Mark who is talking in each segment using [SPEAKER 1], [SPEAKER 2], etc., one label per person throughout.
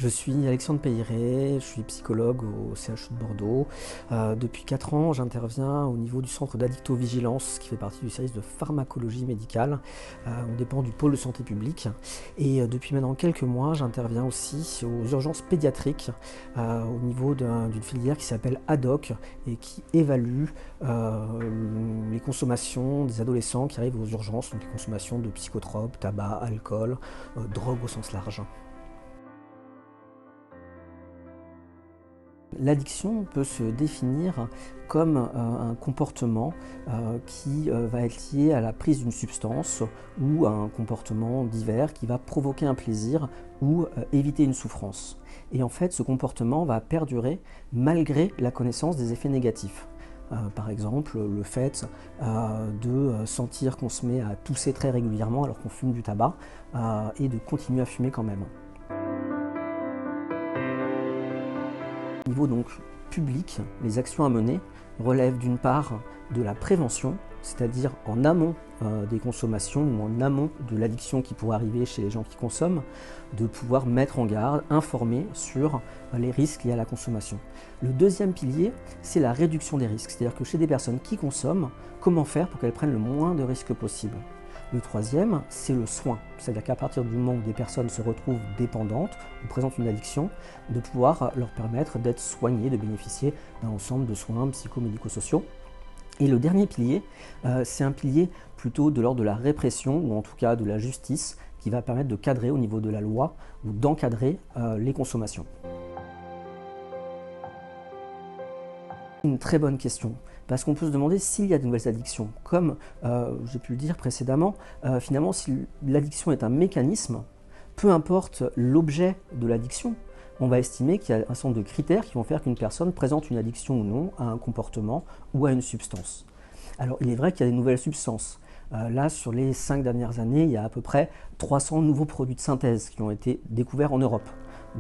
[SPEAKER 1] Je suis Alexandre Peyret, je suis psychologue au CHU de Bordeaux. Depuis 4 ans, j'interviens au niveau du centre d'addictovigilance qui fait partie du service de pharmacologie médicale. On dépend du pôle de santé publique. Et depuis maintenant quelques mois, j'interviens aussi aux urgences pédiatriques au niveau d'une filière qui s'appelle ADOC et qui évalue les consommations des adolescents qui arrivent aux urgences, donc les consommations de psychotropes, tabac, alcool, drogue au sens large. L'addiction peut se définir comme un comportement qui va être lié à la prise d'une substance ou à un comportement divers qui va provoquer un plaisir ou éviter une souffrance. Et en fait, ce comportement va perdurer malgré la connaissance des effets négatifs. Par exemple, le fait de sentir qu'on se met à tousser très régulièrement alors qu'on fume du tabac et de continuer à fumer quand même. Au niveau donc public, les actions à mener relèvent d'une part de la prévention, c'est-à-dire en amont des consommations ou en amont de l'addiction qui pourrait arriver chez les gens qui consomment, de pouvoir mettre en garde, informer sur les risques liés à la consommation. Le deuxième pilier, c'est la réduction des risques, c'est-à-dire que chez des personnes qui consomment, comment faire pour qu'elles prennent le moins de risques possible. Le troisième, c'est le soin, c'est-à-dire qu'à partir du moment où des personnes se retrouvent dépendantes ou présentent une addiction, de pouvoir leur permettre d'être soignées, de bénéficier d'un ensemble de soins psychomédico-sociaux. Et le dernier pilier, c'est un pilier plutôt de l'ordre de la répression, ou en tout cas de la justice, qui va permettre de cadrer au niveau de la loi ou d'encadrer les consommations. Une très bonne question, parce qu'on peut se demander s'il y a de nouvelles addictions. Comme j'ai pu le dire précédemment, finalement, si l'addiction est un mécanisme, peu importe l'objet de l'addiction, on va estimer qu'il y a un certain nombre de critères qui vont faire qu'une personne présente une addiction ou non à un comportement ou à une substance. Alors, il est vrai qu'il y a des nouvelles substances. Là, sur les 5 dernières années, il y a à peu près 300 nouveaux produits de synthèse qui ont été découverts en Europe.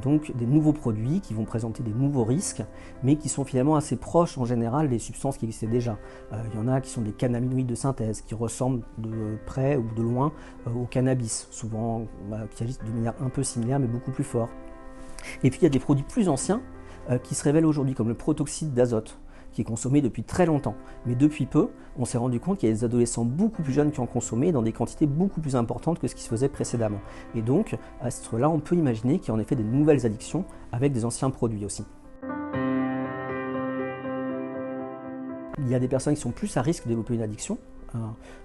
[SPEAKER 1] Donc des nouveaux produits qui vont présenter des nouveaux risques, mais qui sont finalement assez proches en général des substances qui existaient déjà. Il y en a qui sont des cannabinoïdes de synthèse, qui ressemblent de près ou de loin au cannabis, souvent qui agissent de manière un peu similaire mais beaucoup plus fort. Et puis il y a des produits plus anciens qui se révèlent aujourd'hui, comme le protoxyde d'azote, qui est consommé depuis très longtemps. Mais depuis peu, on s'est rendu compte qu'il y a des adolescents beaucoup plus jeunes qui en consommaient dans des quantités beaucoup plus importantes que ce qui se faisait précédemment. Et donc, à ce titre-là, on peut imaginer qu'il y a en effet des nouvelles addictions avec des anciens produits aussi. Il y a des personnes qui sont plus à risque de développer une addiction,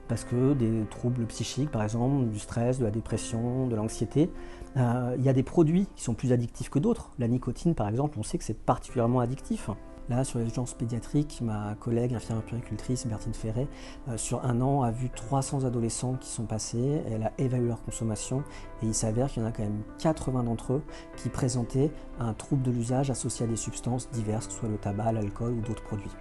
[SPEAKER 1] parce que des troubles psychiques, par exemple, du stress, de la dépression, de l'anxiété. Il y a des produits qui sont plus addictifs que d'autres. La nicotine, par exemple, on sait que c'est particulièrement addictif. Là, sur les urgences pédiatriques, ma collègue infirmière puéricultrice, Bertine Ferret, sur 1 an, a vu 300 adolescents qui sont passés. Elle a évalué leur consommation et il s'avère qu'il y en a quand même 80 d'entre eux qui présentaient un trouble de l'usage associé à des substances diverses, que ce soit le tabac, l'alcool ou d'autres produits.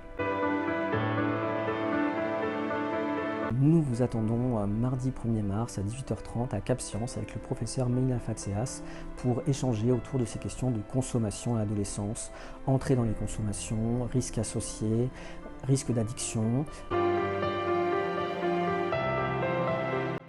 [SPEAKER 1] Nous vous attendons mardi 1er mars à 18h30 à Cap Science avec le professeur Meïna Fatseas pour échanger autour de ces questions de consommation à l'adolescence, entrée dans les consommations, risques associés, risques d'addiction.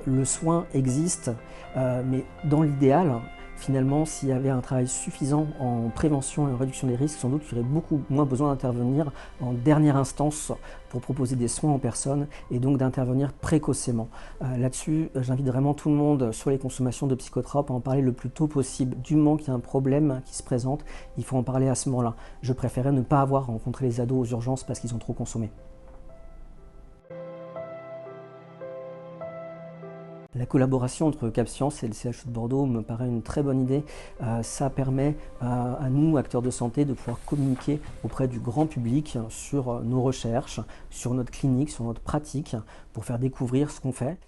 [SPEAKER 1] Le soin existe, mais dans l'idéal, finalement, s'il y avait un travail suffisant en prévention et en réduction des risques, sans doute qu'il y aurait beaucoup moins besoin d'intervenir en dernière instance pour proposer des soins aux personnes et donc d'intervenir précocement. Là-dessus, j'invite vraiment tout le monde sur les consommations de psychotropes à en parler le plus tôt possible. Du moment qu'il y a un problème qui se présente, il faut en parler à ce moment-là. Je préférais ne pas avoir rencontré les ados aux urgences parce qu'ils ont trop consommé. La collaboration entre Cap Science et le CHU de Bordeaux me paraît une très bonne idée. Ça permet à nous, acteurs de santé, de pouvoir communiquer auprès du grand public sur nos recherches, sur notre clinique, sur notre pratique, pour faire découvrir ce qu'on fait.